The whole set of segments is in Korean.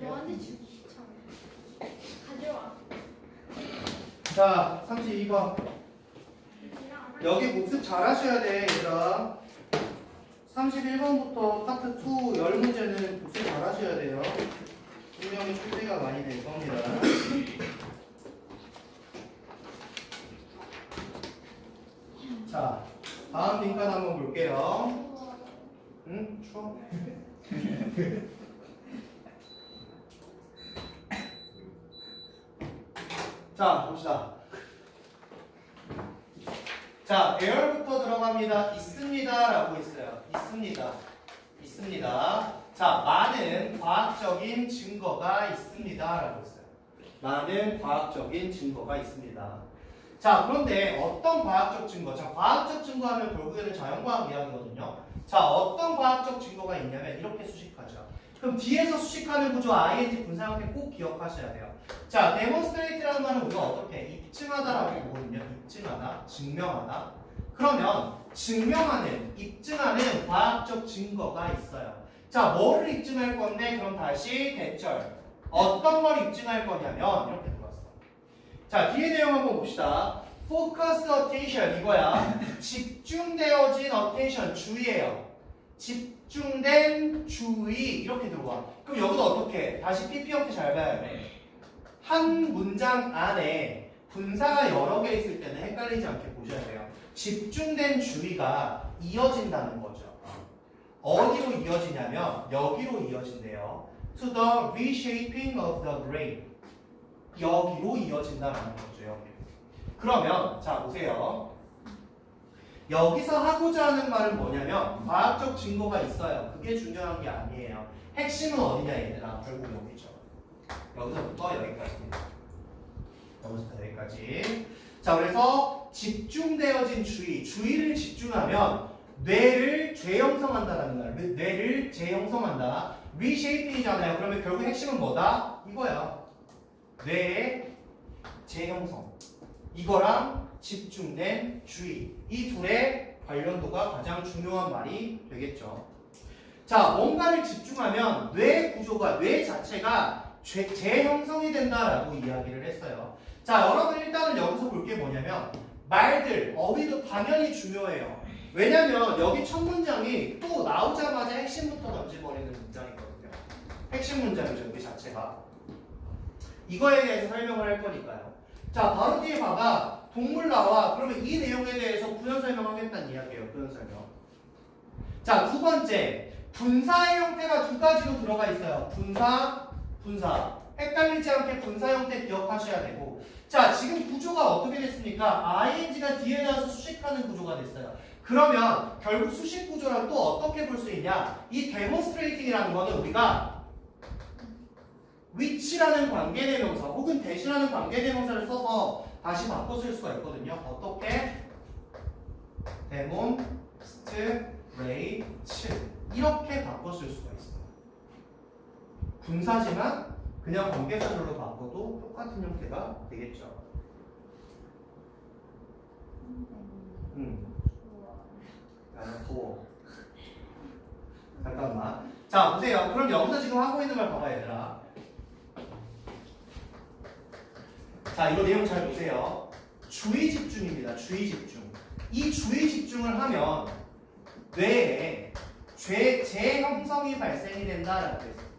너한테 주기 참. 가져와. 자, 32번. 여기 복습 잘 하셔야 돼, 얘들아. 31번부터 파트 2 10문제는 복습 잘 하셔야 돼요. 분명히 출제가 많이 될 겁니다. 자, 다음 빈칸 한번 볼게요. 응? 추워? 자, 봅시다. 자, where부터 들어갑니다. 있습니다. 라고 있어요. 있습니다. 있습니다. 자, 많은 과학적인 증거가 있습니다. 라고 있어요. 많은 과학적인 증거가 있습니다. 자, 그런데 어떤 과학적 증거? 자, 과학적 증거 하면 결국에는 자연과학 이야기거든요. 자, 어떤 과학적 증거가 있냐면 이렇게 수식하죠. 그럼 뒤에서 수식하는 구조 ing 분사형태 꼭 기억하셔야 돼요. 자, demonstrate라는 말은 우리가 어떻게 입증하다라고 보거든요. 입증하다, 증명하다. 그러면 증명하는, 입증하는 과학적 증거가 있어요. 자, 뭐를 입증할 건데? 그럼 다시 대절. 어떤 걸 입증할 거냐면 이렇게 들어왔어. 자, 뒤에 내용 한번 봅시다. focus attention 이거야. 집중되어진 attention 주의예요. 집중된 주의 이렇게 들어와. 그럼 여기도 어떻게? 다시 PP 형태 잘 봐야 돼. 한 문장 안에 분사가 여러 개 있을 때는 헷갈리지 않게 보셔야 돼요. 집중된 주의가 이어진다는 거죠. 어디로 이어지냐면 여기로 이어진대요. To the reshaping of the brain. 여기로 이어진다는 거죠. 여기. 그러면 자 보세요. 여기서 하고자 하는 말은 뭐냐면 과학적 증거가 있어요. 그게 중요한 게 아니에요. 핵심은 어디냐 얘들아. 결국 여기죠. 여기서부터 여기까지입니다. 여기서부터 여기까지. 자, 그래서 집중되어진 주의, 주의를 집중하면 뇌를 재형성한다라는 말. 뇌를 재형성한다. reshaping이잖아요. 그러면 결국 핵심은 뭐다? 이거야. 뇌의 재형성. 이거랑 집중된 주의. 이 둘의 관련도가 가장 중요한 말이 되겠죠. 자, 뭔가를 집중하면 뇌 구조가, 뇌 자체가 재형성이 된다라고 이야기를 했어요. 자, 여러분 일단은 여기서 볼 게 뭐냐면 말들, 어휘도 당연히 중요해요. 왜냐면 여기 첫 문장이 또 나오자마자 핵심부터 던져버리는 문장이거든요. 핵심 문장이죠, 여기 자체가. 이거에 대해서 설명을 할 거니까요. 자, 바로 뒤에 봐봐. 동물 나와. 그러면 이 내용에 대해서 부연 설명하겠다는 이야기예요. 부연 설명. 자, 두 번째. 분사의 형태가 두 가지로 들어가 있어요. 분사, 분사. 헷갈리지 않게 분사 형태 기억하셔야 되고. 자, 지금 구조가 어떻게 됐습니까? ing가 뒤에 나와서 수식하는 구조가 됐어요. 그러면 결국 수식 구조랑 또 어떻게 볼 수 있냐? 이 demonstrating이라는 거는 우리가 which라는 관계대명사 혹은 대신하는 관계대명사를 써서 다시 바꿔 쓸 수가 있거든요. 어떻게? demonstrate 이렇게 바꿔 쓸 수가 있어요. 분사지만 그냥 관계사절로 바꿔도 똑같은 형태가 되겠죠. 나는 더워. 잠깐만. 자, 보세요. 그럼 여기서 지금 하고 있는 걸 봐봐, 얘들아. 자, 이거 내용 잘 보세요. 주의 집중입니다. 주의 집중. 이 주의 집중을 하면 뇌에 재형성이 발생이 된다라고 했어요.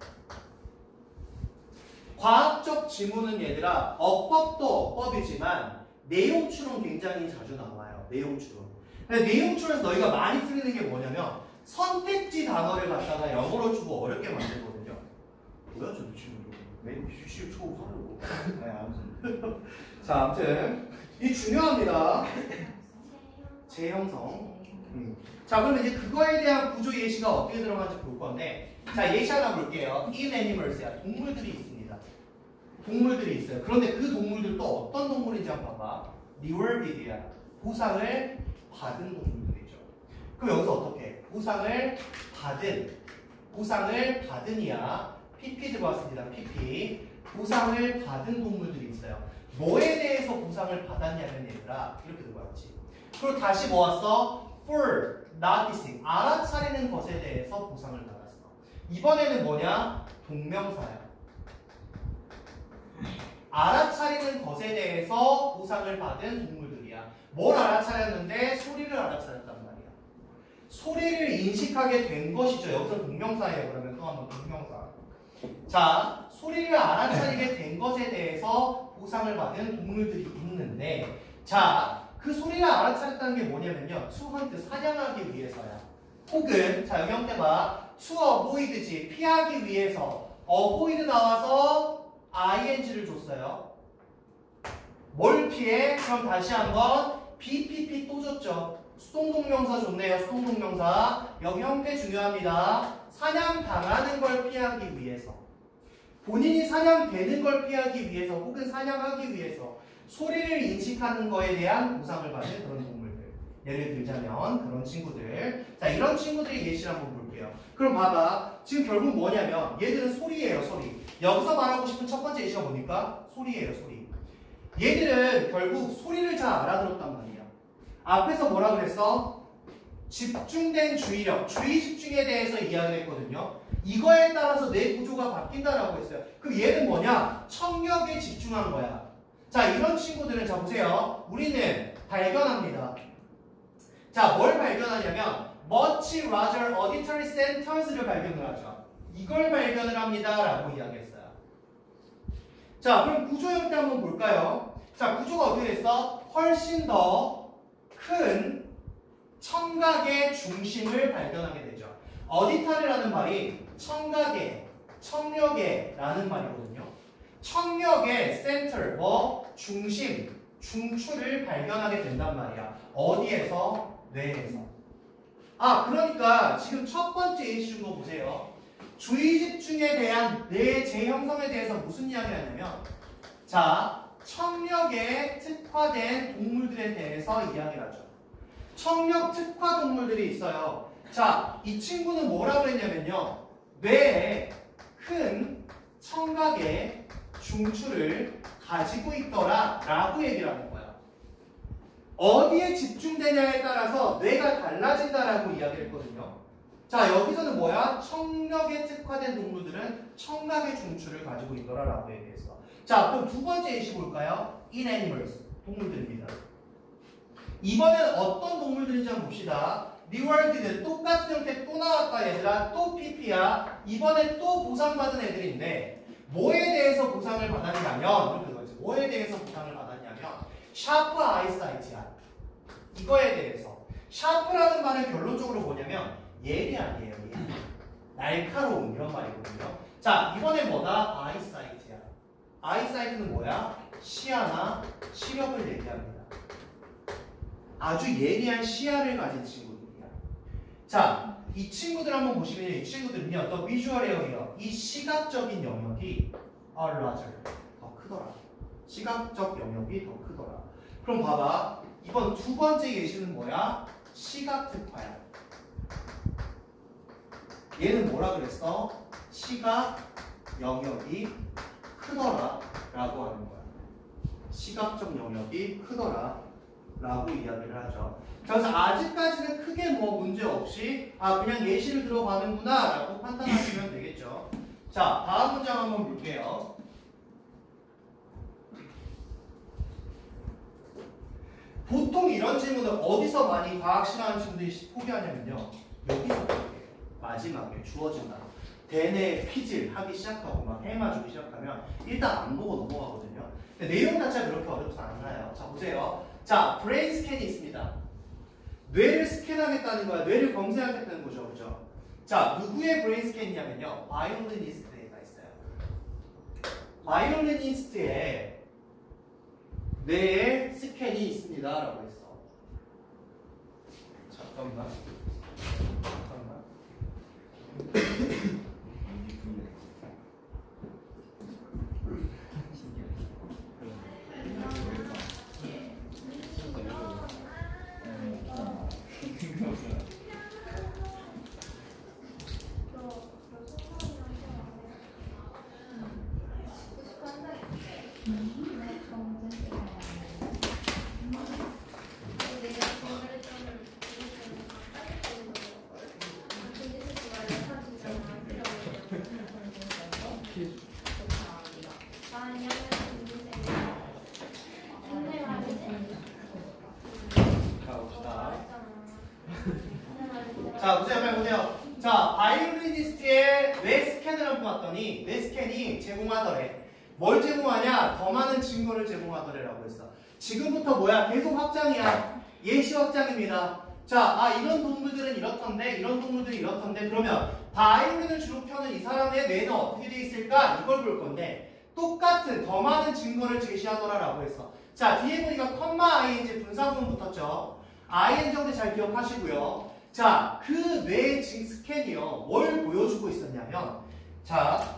과학적 지문은 얘들아 어법도 어법이지만 내용추론 굉장히 자주 나와요. 내용추론. 근데 내용추론에서 너희가 많이 틀리는 게 뭐냐면 선택지 단어를 갖다가 영어로 주고 어렵게 만들거든요. 뭐야 저 미친놈들. 매일 휴식 초우 하려고. 네, 아무튼. 자, 아무튼 이 중요합니다. 재형성. 자, 그러면 이제 그거에 대한 구조 예시가 어떻게 들어가는지 볼 건데, 자, 예시 하나 볼게요. In animals야. 동물들이 있습니다. 동물들이 있어요. 그런데 그 동물들도 어떤 동물인지 한번 봐봐. rewarded야. 보상을 받은 동물들이죠. 그럼 여기서 어떻게? 보상을 받은이야. PP 들어왔습니다. PP. 보상을 받은 동물들이 있어요. 뭐에 대해서 보상을 받았냐면 얘들아 이렇게 들어왔지. 그리고 다시 모았어. for noticing. 알아차리는 것에 대해서 보상을 받았어. 이번에는 뭐냐? 동명사야. 알아차리는 것에 대해서 보상을 받은 동물들이야. 뭘 알아차렸는데? 소리를 알아차렸단 말이야. 소리를 인식하게 된 것이죠. 여기서 동명사예요. 그러면 또 한번 동명사. 자, 소리를 알아차리게 된 것에 대해서 보상을 받은 동물들이 있는데, 자, 그 소리를 알아차렸다는 게 뭐냐면요. to hunt, 사냥하기 위해서야. 혹은, 자, 여기 형태 봐. to avoid지, 피하기 위해서. avoid 나와서 ing를 줬어요. 뭘 피해? 그럼 다시 한번 BPP 또 줬죠. 수동동명사 좋네요. 수동동명사. 여기 형태 중요합니다. 사냥당하는 걸 피하기 위해서. 본인이 사냥되는 걸 피하기 위해서 혹은 사냥하기 위해서 소리를 인식하는 거에 대한 보상을 받는 그런 동물들. 예를 들자면 그런 친구들. 자, 이런 친구들의 예시를 한번 볼게요. 그럼 봐봐. 지금 결국 뭐냐면 얘들은 소리예요. 소리. 여기서 말하고 싶은 첫 번째 예시가 뭡니까? 소리예요. 소리. 얘들은 결국 소리를 잘 알아들었단 말이야. 앞에서 뭐라 그랬어? 집중된 주의력, 주의 집중에 대해서 이야기를 했거든요. 이거에 따라서 뇌 구조가 바뀐다라고 했어요. 그럼 얘는 뭐냐? 청력에 집중한 거야. 자, 이런 친구들은 자 보세요. 우리는 발견합니다. 자, 뭘 발견하냐면 much larger auditory centers를 발견을 하죠. 이걸 발견을 합니다라고 이야기했어요. 자, 그럼 구조 형태 한번 볼까요? 자, 구조가 어떻게 됐어? 훨씬 더 큰 청각의 중심을 발견하게 되죠. 어디터리라는 말이 청각의, 청력의 라는 말이거든요. 청력의 센터, 뭐 중심, 중추를 발견하게 된단 말이야. 어디에서? 뇌에서. 아, 그러니까 지금 첫 번째 예시 준 거 보세요. 주의 집중에 대한 뇌 재형성에 대해서 무슨 이야기를 하냐면, 자, 청력에 특화된 동물들에 대해서 이야기를 하죠. 청력 특화 동물들이 있어요. 자, 이 친구는 뭐라고 했냐면요. 뇌에 큰 청각의 중추를 가지고 있더라 라고 얘기를 하는 거야. 어디에 집중되냐에 따라서 뇌가 달라진다라고 이야기를 했거든요. 자, 여기서는 뭐야? 청력에 특화된 동물들은 청각의 중추를 가지고 있더라 라고 얘기했어. 자, 그럼 두 번째 예시 볼까요? In animals, 동물들입니다. 이번엔 어떤 동물들인지 한번 봅시다. 리월드는 똑같은 형태 또 나왔다 얘들아. 또 PP야. 이번에 또 보상받은 애들인데 뭐에 대해서 보상을 받았냐면 이렇게 그거지. 뭐에 대해서 보상을 받았냐면 샤프 아이사이트야. 이거에 대해서. 샤프라는 말은 결론적으로 뭐냐면 예리함이에요. 예리. 날카로운 이런 말이거든요. 자, 이번에 뭐다? 아이사이트야. 아이사이트는 뭐야? 시야나 시력을 얘기합니다. 아주 예리한 시야를 가진 친구들이야. 자, 이 친구들 한번 보시면 이 친구들은요, 더 비주얼 에어리어, 이 시각적인 영역이 larger, 더 크더라. 시각적 영역이 더 크더라. 그럼 봐봐. 이번 두 번째 예시는 뭐야? 시각 특화야. 얘는 뭐라 그랬어? 시각 영역이 크더라 라고 하는 거야. 시각적 영역이 크더라 라고 이야기를 하죠. 그래서 아직까지는 크게 뭐 문제 없이 아 그냥 예시를 들어가는구나 라고 판단하시면 되겠죠. 자, 다음 문장 한번 볼게요. 보통 이런 질문을 어디서 많이 과학 싫어하는 친구들이 포기하냐면요. 여기서 포기해요. 마지막에 주어진 단어. 대뇌 피질 하기 시작하고 막 해마주기 시작하면 일단 안 보고 넘어가거든요. 근데 내용 자체가 그렇게 어렵지 않나요? 자, 보세요. 자, 브레인 스캔이 있습니다. 뇌를 스캔하겠다는 거야. 뇌를 검색하겠다는 거죠. 그죠? 자, 누구의 브레인 스캔이냐면요. 바이올리니스트가 있어요. 바이올리니스트의 뇌에 스캔이 있습니다. 라고 했어. 잠깐만. 아니야. 자, 보세요. 빨리 보세요. 자, 바이올리니스트의 뇌 스캔을 한번 봤더니 뇌 스캔이 제공하더래. 뭘 제공하냐? 더 많은 증거를 제공하더래라고 했어. 지금부터 뭐야? 계속 확장이야. 예시 확장입니다. 자, 이런 동물들은 이렇던데, 이런 동물들이 이렇던데, 그러면 바이올린을 주로 펴는 이 사람의 뇌는 어떻게 돼 있을까? 이걸 볼 건데, 똑같은 더 많은 증거를 제시하더라라고 했어. 자, 뒤에 보니까 컴마 ing 분사구문 붙었죠. ing 정도 잘 기억하시고요. 자, 그 뇌 스캔이요. 뭘 보여주고 있었냐면, 자,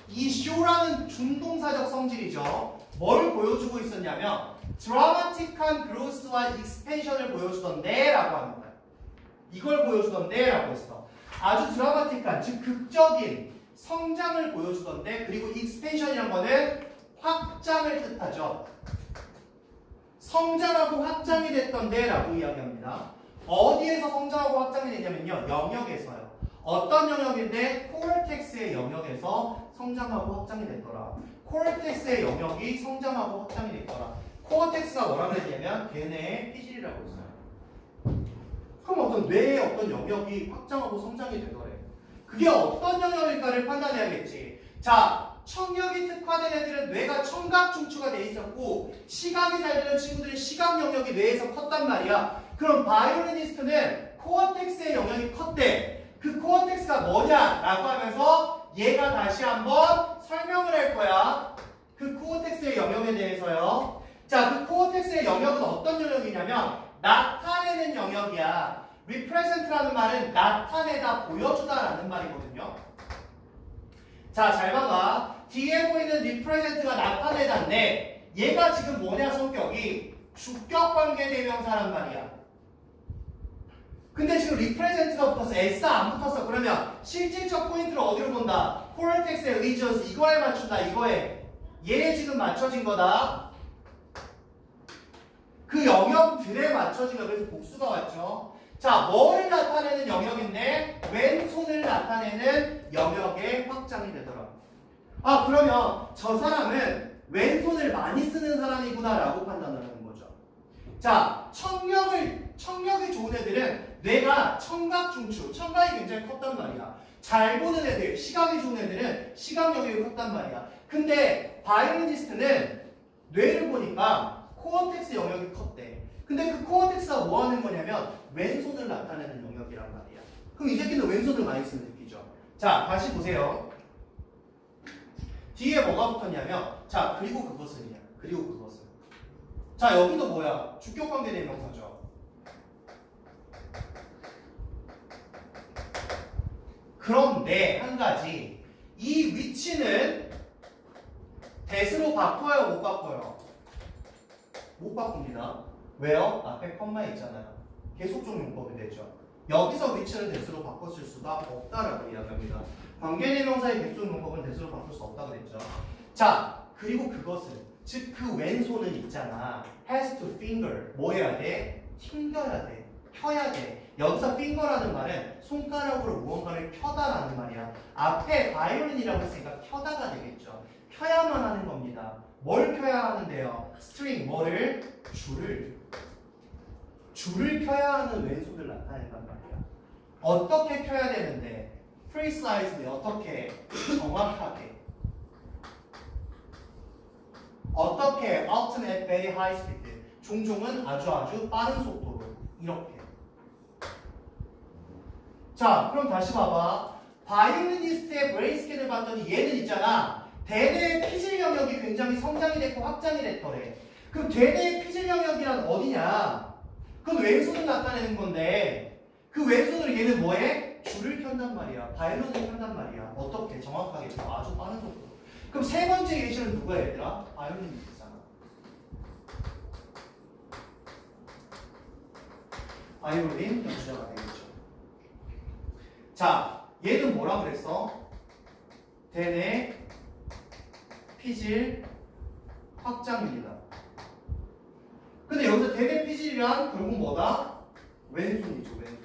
이 show라는 준동사적 성질이죠. 뭘 보여주고 있었냐면, 드라마틱한 그로스와 익스펜션을 보여주던데 라고 하는 거야. 이걸 보여주던데 라고 했어. 아주 드라마틱한, 즉 극적인 성장을 보여주던데, 그리고 익스펜션이란 거는 확장을 뜻하죠. 성장하고 확장이 됐던데 라고 이야기합니다. 어디에서 성장하고 확장이 됐냐면요, 영역에서요. 어떤 영역인데? 코르텍스의 영역에서 성장하고 확장이 됐더라. 코르텍스의 영역이 성장하고 확장이 됐더라. 코어텍스가 뭐라 그랬냐면 걔네의 피질이라고 했어요. 그럼 어떤 뇌의 어떤 영역이 확장하고 성장이 되더래. 그게 어떤 영역일까를 판단해야겠지. 자, 청력이 특화된 애들은 뇌가 청각 중추가 돼 있었고, 시각이 잘 되는 친구들은 시각 영역이 뇌에서 컸단 말이야. 그럼 바이올리니스트는 코어텍스의 영역이 컸대. 그 코어텍스가 뭐냐라고 하면서 얘가 다시 한번 설명을 할 거야. 그 코어텍스의 영역에 대해서요. 자, 그 코어텍스의 영역은 어떤 영역이냐면 나타내는 영역이야. represent라는 말은 나타내다, 보여주다라는 말이거든요. 자, 잘 봐봐. 뒤에 보이는 represent가 나타내다인데 얘가 지금 뭐냐, 성격이 주격관계 대명사란 말이야. 근데 지금 represent가 붙었어. s 안 붙었어. 그러면 실질적 포인트를 어디로 본다? 코어텍스의 allegiance, 이거에 맞춘다. 이거에. 얘에 지금 맞춰진 거다. 그 영역들에 맞춰진 거. 그래서 복수가 왔죠. 자, 뭐를 나타내는 영역인데 왼손을 나타내는 영역의 확장이 되더라. 그러면 저 사람은 왼손을 많이 쓰는 사람이구나 라고 판단을 하는 거죠. 자, 청력이 좋은 애들은 뇌가 청각 중추, 청각이 굉장히 컸단 말이야. 잘 보는 애들, 시각이 좋은 애들은 시각 영역이 컸단 말이야. 근데 바이올리니스트는 뇌를 보니까 코어텍스 영역이 컸대. 근데 그 코어텍스가 뭐 하는 거냐면 왼손을 나타내는 영역이란 말이야. 그럼 이 새끼는 왼손을 많이 쓰는 새끼죠. 자, 다시 보세요. 뒤에 뭐가 붙었냐면, 자, 그리고 그것은이야. 그리고 그것은. 자, 여기도 뭐야? 주격관계 대명사죠. 그런데 한 가지, 이 위치는 that으로 바꿔요, 못 바꿔요? 못 바꿉니다. 왜요? 앞에 컴마 있잖아요. 계속적 용법이 되죠. 여기서 위치를 that으로 바꿨을 수가 없다라고 이야기합니다. 관계대명사의 계속적 용법은 that으로 바꿀 수 없다고 그랬죠. 자, 그리고 그것은, 즉 그 왼손은 있잖아. has to finger. 뭐 해야 돼? 튕겨야 돼. 펴야 돼. 여기서 finger라는 말은 손가락으로 무언가를 펴다라는 말이야. 앞에 바이올린이라고 했으니까 펴다가 되겠죠. 펴야만 하는 겁니다. 뭘 펴야 하는데요? string, 뭐를? 줄을 펴야 하는 왼손을 나타낸단 말이야. 어떻게 펴야 되는데? precisely, 어떻게? 정확하게. 어떻게? often at very high speed. 종종은 아주 빠른 속도로. 이렇게. 자, 그럼 다시 봐봐. 바이올리니스트의 브레인 스캔을 봤더니 얘는 있잖아. 대뇌의 피질 영역이 굉장히 성장이 됐고 확장이 됐더래. 그럼 대뇌의 피질 영역이란 어디냐? 그건 왼손을 나타내는 건데 그 왼손으로 얘는 뭐해? 줄을 켠단 말이야. 바이올린을 켠단 말이야. 어떻게? 정확하게. 아주 빠른 속도로. 그럼 세 번째 예시는 누구야, 얘들아? 바이올리니스트잖아. 바이올린 연주자가 되겠죠. 자, 얘는 뭐라 그랬어? 대뇌 피질 확장입니다. 근데 여기서 대뇌 피질이란 결국 뭐다? 왼손이죠, 왼손.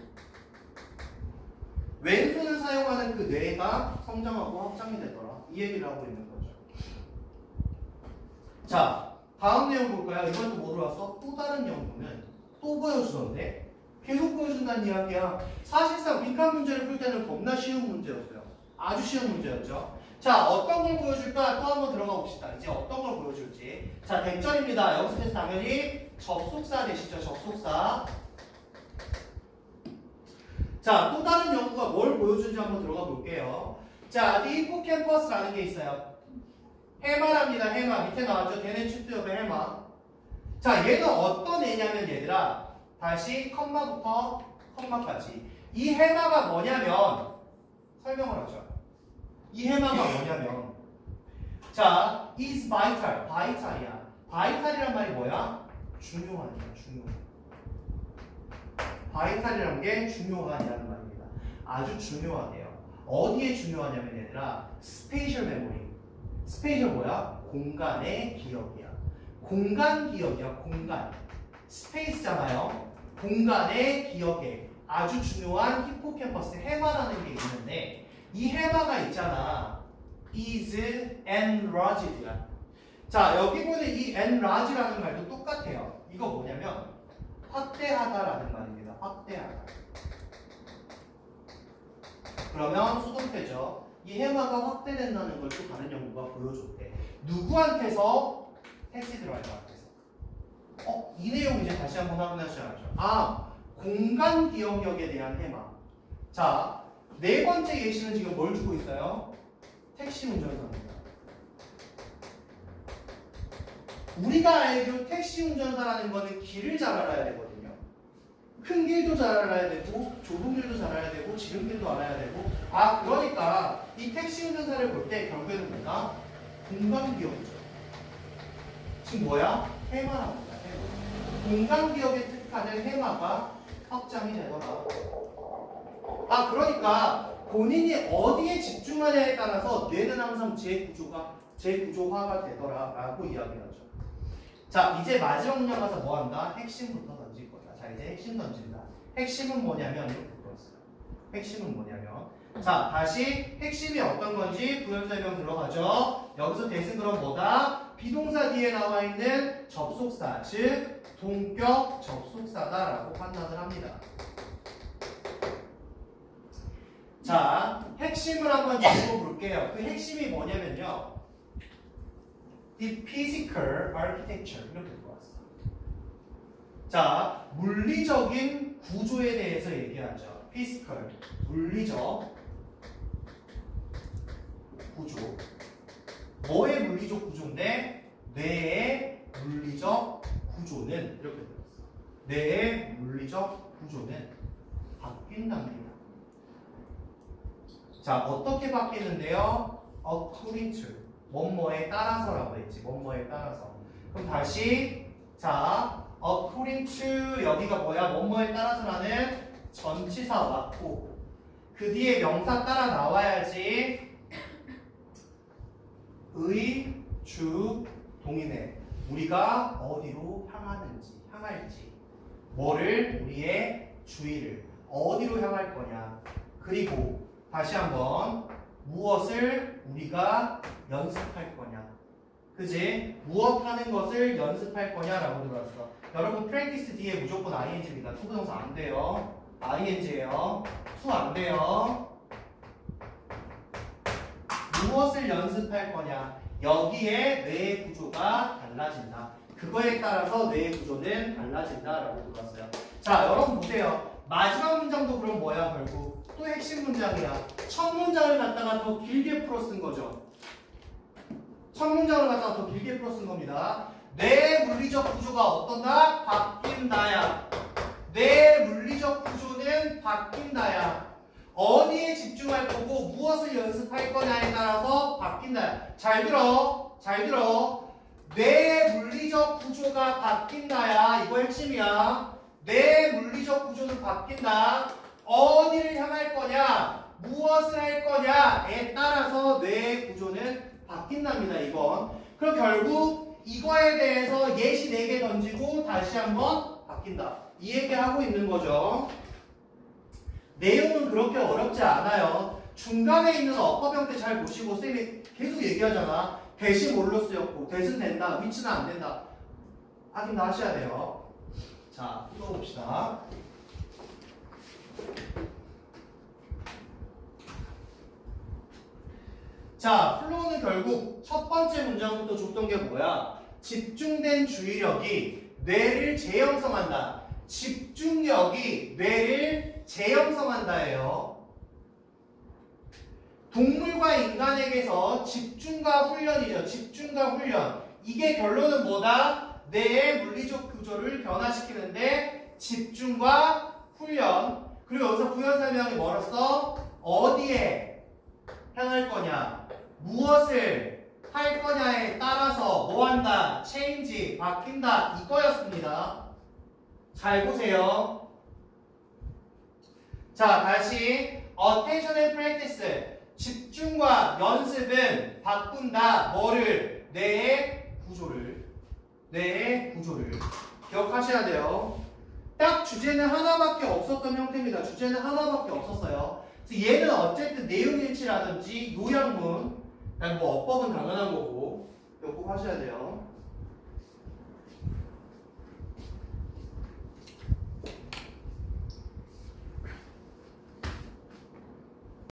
왼손을 사용하는 그 뇌가 성장하고 확장이 되더라. 이 얘기를 하고 있는 거죠. 자, 다음 내용 볼까요? 이번도 뭐로 왔어? 또 다른 연구는 또 보여주던데 계속 보여준다는 이야기야. 사실상 빈칸 문제를 풀 때는 겁나 쉬운 문제였어요. 아주 쉬운 문제였죠. 자, 어떤 걸 보여줄까? 또 한번 들어가 봅시다. 이제 어떤 걸 보여줄지. 자, 대절입니다. 여기서 당연히 접속사 되시죠. 접속사. 자, 또 다른 연구가 뭘 보여주는지 한번 들어가 볼게요. 자, The Hippocampus라는 게 있어요. 해마랍니다. 해마. 밑에 나왔죠. 대뇌 측두엽의 해마. 자, 얘는 어떤 애냐면 얘들아. 다시 컴마부터 컴마까지. 이 해마가 뭐냐면 설명을 하죠. 이 해마가 뭐냐면 자, is vital. vital이야. vital이란 말이 뭐야? 중요한이야. 중요한. vital이란 게 중요하냐는 말입니다. 아주 중요하대요. 어디에 중요하냐면 얘들아 spatial memory. spatial 뭐야? 공간의 기억이야. 공간 기억이야. 공간. 스페이스잖아요. 공간의 기억에 아주 중요한 히포캠퍼스 해마라는 게 있는데 이 해마가 있잖아. is enlarged야. 자, 여기 보는 이 enlarge라는 말도 똑같아요. 이거 뭐냐면 확대하다라는 말입니다. 확대하다. 그러면 수동태죠. 이 해마가 확대된다는 걸 또 다른 연구가 보여줬대. 누구한테서? 택시 드라이버한테서. 이 내용 이제 다시 한번 확인하셔야죠. 아, 공간 기억력에 대한 해마. 자, 네 번째 예시는 지금 뭘 주고 있어요? 택시 운전사입니다. 우리가 알기로 택시 운전사라는 거는 길을 잘 알아야 되거든요. 큰 길도 잘 알아야 되고 좁은 길도 잘 알아야 되고 지름길도 알아야 되고 그러니까 이 택시 운전사를 볼 때 결국에는 뭐냐? 공간 기억이죠. 지금 뭐야? 해마랍니다. 해마. 공간 기억에 특화된 해마가 확장이 되더라. 그러니까 본인이 어디에 집중하냐에 따라서 뇌는 항상 재구조화가 되더라라고 이야기하죠. 자, 이제 마지막 문장 가서 뭐 한다? 핵심부터 던질 거다. 자, 이제 핵심 던진다. 핵심은 뭐냐면 이렇게 들었어요. 핵심은 뭐냐면 자, 다시 핵심이 어떤 건지 부연 설명 들어가죠. 여기서 대신 그럼 뭐다? 비동사 뒤에 나와 있는 접속사, 즉 동격 접속사다라고 판단을 합니다. 자, 핵심을 한번 짚어볼게요. 그 핵심이 뭐냐면요. The physical architecture 이렇게 들어왔어. 자, 물리적인 구조에 대해서 얘기하죠. physical, 물리적 구조. 뭐의 물리적 구조인데? 뇌의 물리적 구조는 이렇게 들었어. 뇌의 물리적 구조는 바뀐답니다. 자, 어떻게 바뀌는데요? according to 뭐뭐에 따라서라고 했지. 뭐뭐에 따라서. 그럼 다시 자, according to 여기가 뭐야? 뭐뭐에 따라서라는 전치사 왔고 그 뒤에 명사 따라 나와야지. 의, 주, 동인의 우리가 어디로 향할지 뭐를 우리의 주의를 어디로 향할 거냐 그리고 다시 한번 무엇을 우리가 연습할 거냐 그지? 무엇 하는 것을 연습할 거냐라고 들어왔어. 여러분 practice 뒤에 무조건 ing입니다. 투부정사 안 돼요. ing예요. to 안 돼요. 무엇을 연습할 거냐 여기에 뇌의 구조가 달라진다. 그거에 따라서 뇌의 구조는 달라진다라고 들었어요. 자, 여러분 보세요. 마지막 문장도 그럼 뭐야? 결국 또 핵심 문장이야. 첫 문장을 갖다가 더 길게 풀어 쓴 거죠. 첫 문장을 갖다가 더 길게 풀어 쓴 겁니다. 뇌의 물리적 구조가 어떤다? 바뀐다야. 뇌의 물리적 구조는 바뀐다야. 어디에 집중할 거고 무엇을 연습할 거냐에 따라서 바뀐다. 잘 들어. 잘 들어. 뇌의 물리적 구조가 바뀐다야. 이거 핵심이야. 뇌의 물리적 구조는 바뀐다. 어디를 향할 거냐 무엇을 할 거냐에 따라서 뇌의 구조는 바뀐답니다. 이건. 그럼 결국 이거에 대해서 예시 4개 던지고 다시 한번 바뀐다. 이 얘기하고 있는 거죠. 내용은 그렇게 어렵지 않아요. 중간에 있는 어법형태 잘 보시고 쌤이 계속 얘기하잖아. 대신 뭘로 쓰였고 대신 된다. 위치는 안 된다. 확인 다 하셔야 돼요. 자, 풀어봅시다. 자, 플로우는 결국 첫 번째 문장부터 줬던 게 뭐야? 집중된 주의력이 뇌를 재형성한다. 집중력이 뇌를 재형성한다예요. 동물과 인간에게서 집중과 훈련이죠. 집중과 훈련. 이게 결론은 뭐다? 뇌의 물리적 구조를 변화시키는데 집중과 훈련. 그리고 여기서 부연 설명이 뭐였어? 어디에 향할 거냐? 무엇을 할 거냐에 따라서 뭐 한다? change, 바뀐다. 이거였습니다. 잘 보세요. 자, 다시 attention and practice. 집중과 연습은 바꾼다. 뭐를? 뇌의 구조를. 뇌의 구조를. 기억하셔야 돼요. 딱 주제는 하나밖에 없었던 형태입니다. 주제는 하나밖에 없었어요. 그래서 얘는 어쨌든 내용일치라든지 요약문, 뭐 어법은 당연한 거고, 이거 꼭 하셔야 돼요.